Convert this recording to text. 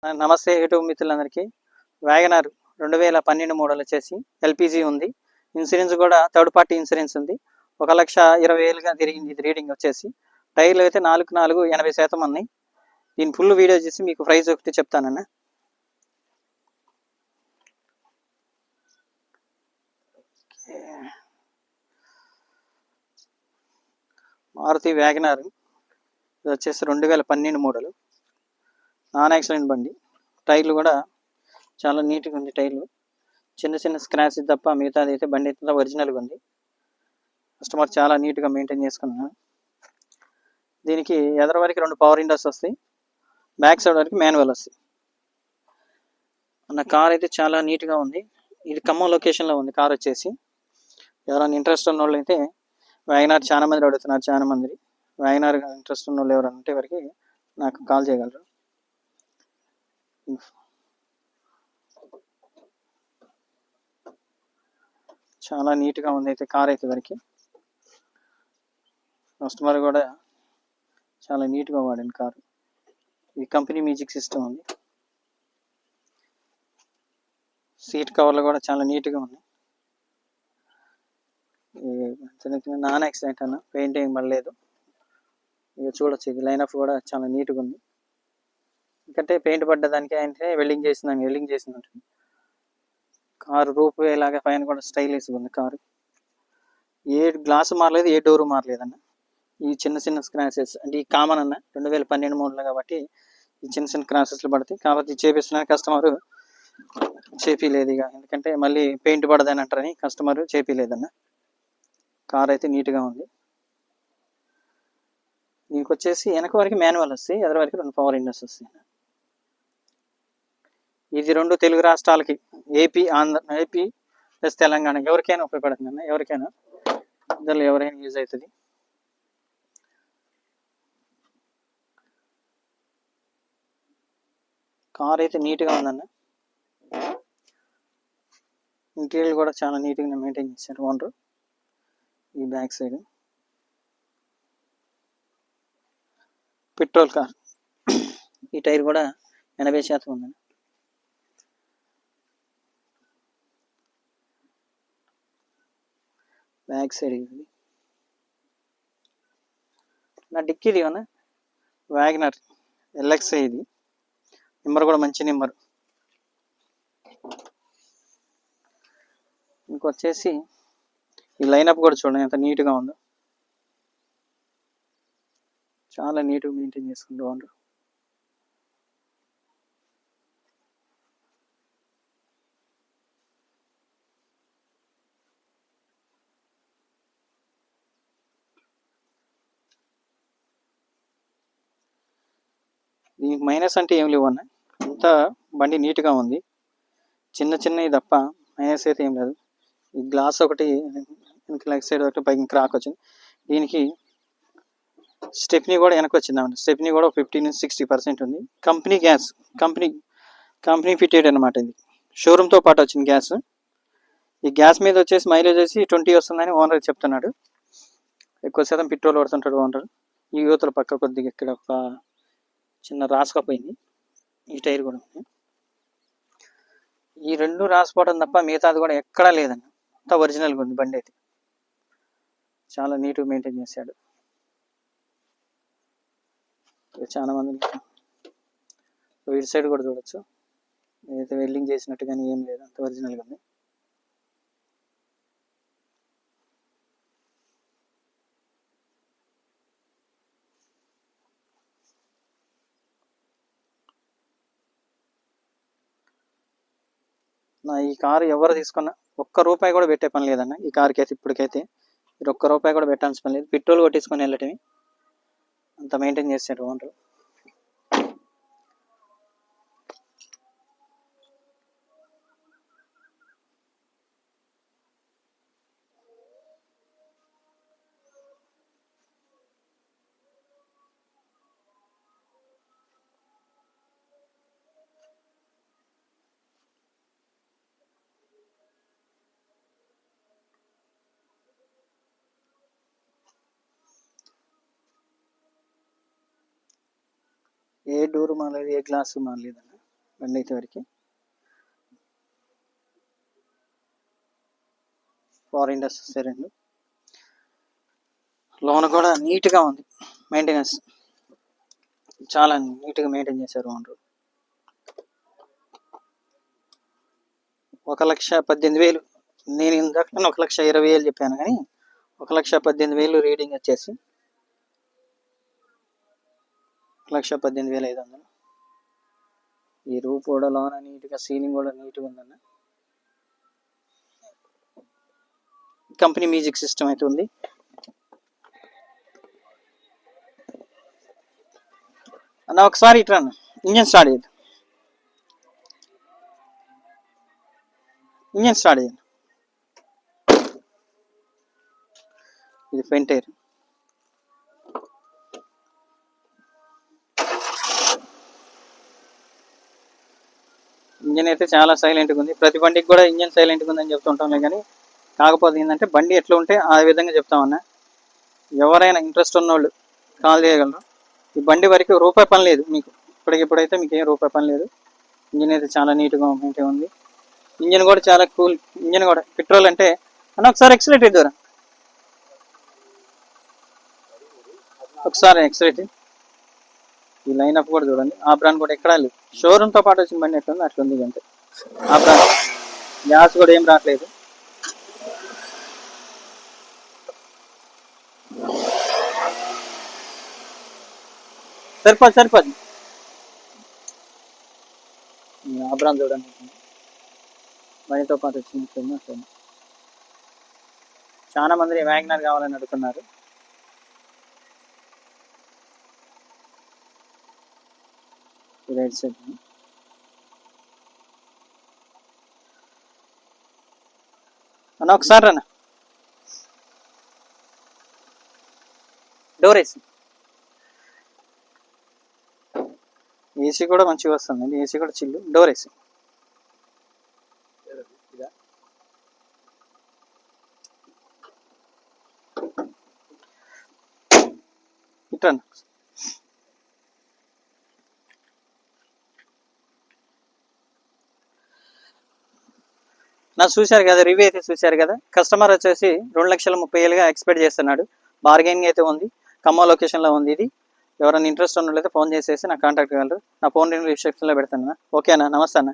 నమస్తే యూట్యూబ్ మిత్రులందరికీ. వ్యాగనార్ 2012 మోడల్ వచ్చేసి ఎల్పిజి ఉంది. ఇన్సూరెన్స్ కూడా థర్డ్ పార్టీ ఇన్సూరెన్స్ ఉంది. 1,20,000గా తిరిగింది ఇది రీడింగ్ వచ్చేసి. టైర్లు అయితే 4 80% ఉన్నాయి. దీని ఫుల్ వీడియో చేసి మీకు ప్రైస్ ఒకటి చెప్తానన్న. మారుతి వ్యాగనార్ ఇది వచ్చేసి 2012 మోడల్, నాన్ యాక్సిడెంట్ బండి. టైర్లు కూడా చాలా నీట్గా ఉంది. టైర్లు చిన్న చిన్న స్క్రాచ్ తప్ప మిగతాది అయితే బండి అయితే ఒరిజినల్గా ఉంది. కస్టమర్ చాలా నీట్గా మెయింటైన్ చేసుకున్నాను. దీనికి ఎదర వరకు 2 పవర్ విండోస్ వస్తాయి, బ్యాక్ సైడ్ వరకు మాన్యువల్ వస్తాయి. అన్న కార్ అయితే చాలా నీట్గా ఉంది. ఇది ఖమ్మం లొకేషన్లో ఉంది కార్ వచ్చేసి. ఎవరైనా ఇంట్రెస్ట్ ఉన్న వాళ్ళు అయితే వ్యాగనార్ చాలా మంది అడుగుతున్నారు. చాలా మంది వ్యాగనార్ ఇంట్రెస్ట్ ఉన్న వాళ్ళు ఎవరైనా ఉంటే వరకు నాకు కాల్ చేయగలరు. చాలా నీట్గా ఉంది అయితే కార్ అయితే వరకు. కస్టమర్ కూడా చాలా నీట్గా వాడింది కారు. ఈ కంపెనీ మ్యూజిక్ సిస్టమ్ ఉంది. సీట్ కవర్లు కూడా చాలా నీట్గా ఉన్నాయి. చిన్న చిన్న నాన్ యాక్సిడెంట్ అన్న, పెయింటింగ్ పడలేదు. ఇక చూడొచ్చు, ఇది లైన్ అప్ కూడా చాలా నీట్గా ఉంది. ఎందుకంటే పెయింట్ పడ్డదానికి అంటే వెల్డింగ్ చేసింది. కారు రూప్ ఇలాగా పైన కూడా స్టైలిష్గా ఉంది కారు. ఏ గ్లాసు మారలేదు, ఏ డోరు మారలేదు అన్న. ఈ చిన్న చిన్న స్క్రాచెస్ అంటే ఈ కామన్ అన్న, 2012 మోడల్ కాబట్టి ఈ చిన్న చిన్న క్రాసెస్లు పడతాయి. కాబట్టి చేపిస్తున్న కస్టమర్ చేపిలేదు ఇక, ఎందుకంటే మళ్ళీ పెయింట్ పడదని అంటారని కస్టమర్ చేపిలేదన్న. కార్ అయితే నీట్గా ఉంది. దీనికి వచ్చేసి వెనక వరకు మాన్యువల్ వస్తాయి, ఎదర వరకు 2 పవర్ విండోస్ వస్తాయి. ఇది 2 తెలుగు రాష్ట్రాలకి, ఏపీ ప్లస్ తెలంగాణ, ఎవరికైనా ఉపయోగపడుతుంది అన్న. ఎవరికైనా ఇందులో ఎవరైనా యూజ్ అవుతుంది. కార్ అయితే నీట్గా ఉందన్న. ఇంటీరియర్ కూడా చాలా నీట్గా మెయింటైన్ చేశారు ఓనర్. ఈ బ్యాక్ సైడ్ పెట్రోల్ కార్. ఈ టైర్ కూడా 80% ఉందన్న. బ్యాక్ సైడ్ ఇది నా డిక్కీది అన్న. వ్యాగనర్ ఎల్ఎక్స్ఐ ఇది. నెంబర్ కూడా మంచి నెంబర్. ఇంకొచ్చేసి ఈ లైనప్ కూడా చూడండి ఎంత నీట్గా ఉందో. చాలా నీట్గా మెయింటైన్ చేసుకుంటూ ఉంటారు. దీనికి మైనస్ అంటే ఏం లేవు అన్న. అంతా బండి నీట్గా ఉంది. చిన్న చిన్నవి తప్ప మైనస్ అయితే ఏం లేదు. ఈ గ్లాస్ ఒకటి లెగ్ సైడ్ ఒకటి పైకి క్రాక్ వచ్చింది. దీనికి స్టెప్నీ కూడా వెనక్కి వచ్చింది అన్నమాట. స్టెప్నీ కూడా 50-60% ఉంది. కంపెనీ గ్యాస్, కంపెనీ ఫిటెడ్ అనమాట. ఇది షోరూమ్తో పాటు వచ్చింది గ్యాస్. ఈ గ్యాస్ మీద వచ్చేసి మైలేజ్ వచ్చి 20 వస్తుందని ఓనర్ చెప్తున్నాడు. ఎక్కువ శాతం పెట్రోల్ పడుతుంటాడు ఓనర్. ఈ యువతల పక్క కొద్దిగా ఇక్కడ ఒక చిన్న రాసుకపోయింది. ఈ టైర్ కూడా ఉంది. ఈ 2 రాసుకోవడం తప్ప మిగతాది కూడా ఎక్కడా లేదన్న. అంతా ఒరిజినల్గా ఉంది బండి అయితే. చాలా నీట్గా మెయింటైన్ చేశాడు. చాలా మంది ఇటు సైడ్ కూడా చూడొచ్చు, ఏదైతే వెల్డింగ్ చేసినట్టు కానీ ఏం లేదు, అంత ఒరిజినల్గా ఉంది. నా ఈ కారు ఎవరు తీసుకున్నా ₹1 కూడా పెట్టే పని లేదన్న. ఈ కార్కి అయితే ఇప్పటికైతే మీరు ₹1 కూడా పెట్టాల్సిన పని లేదు. పెట్రోల్ కొట్టించుకొని వెళ్ళటమే, అంత మెయింటైన్ చేశాడు ఓనర్. ఏ డోరు మారలేదు, ఏ గ్లాసు మారలేదన్న. బండి అయితే వరకు ఫార్ ఇండస్ రెండు. లోన్ కూడా నీట్గా ఉంది, మెయింటెనెన్స్ చాలా నీట్గా మెయింటైన్ చేశారు ఓనరు. 1,18,000 నేను ఇందాక 1,20,000 చెప్పాను, కానీ 1,18,000 రీడింగ్ వచ్చేసి 1,18,500. ఈ రూప్ కూడా లోన నీట్గా, సీలింగ్ కూడా నీట్గా ఉందన్న. కంపెనీ మ్యూజిక్ సిస్టమ్ అయితే ఉంది. అన్న ఒకసారి ఇట్రా అన్న, ఇంజన్ స్టార్ట్ చేద్దాం. ఇంజన్ స్టార్ట్ చేయండి. ఇది ఫ్రంట్ టైర్. ఇంజన్ అయితే చాలా సైలెంట్గా ఉంది. ప్రతి బండికి కూడా ఇంజన్ సైలెంట్గా ఉందని చెప్తుంటాంలే, కానీ కాకపోతే ఏంటంటే బండి ఎట్లా ఉంటే ఆ విధంగా చెప్తామన్నా. ఎవరైనా ఇంట్రెస్ట్ ఉన్నోళ్ళు కాల్ చేయగలరు. ఈ బండి వరకు రూపాయి పని లేదు మీకు, ఇప్పటికిప్పుడైతే మీకు ఏం రూపాయి పని లేదు. ఇంజన్ అయితే చాలా నీట్గా మెయింటైన్ ఉంది. ఇంజన్ కూడా చాలా కూల్ ఇంజన్ కూడా. పెట్రోల్ అంటే అన్న ఒకసారి ఎక్సలేటర్ ద్వారా, ఒకసారి ఎక్సలేటర్. ఈ లైన్ అప్ కూడా చూడండి. ఆ బ్రాండ్ కూడా ఎక్కడా లేదు. షోరూమ్తో పాటు వచ్చిన బండి ఎట్లుంది అట్లుంది అంతే. ఆ బ్రాండ్ గ్యాస్ కూడా ఏం రావట్లేదు. సరిపోదు. ఆ బ్రాండ్ చూడండి, బండితో పాటు వచ్చినట్టుంది అట్లా. చాలా మంది వ్యాగనర్ కావాలని అడుగుతున్నారు. రైట్ సైడ్ అన్న ఒకసారి అన్న డోర్ వేసి. ఏసీ కూడా మంచిగా వస్తుంది, ఏసీ కూడా చిల్లు. డోర్ వేసి ఇట్లా నా చూశారు కదా, రివ్యూ అయితే చూశారు కదా. కస్టమర్ వచ్చేసి 2,30,000గా ఎక్స్పెక్ట్ చేస్తున్నాడు. బార్గెనింగ్ అయితే ఉంది. ఖమ్మం లొకేషన్లో ఉంది ఇది. ఎవరైనా ఇంట్రెస్ట్ ఉన్నట్లయితే ఫోన్ చేసేసి నాకు కాంటాక్ట్ కాగలరు. నా ఫోన్ రిసెప్షన్లో పెడతాను. ఓకేనా, నమస్తే అన్న.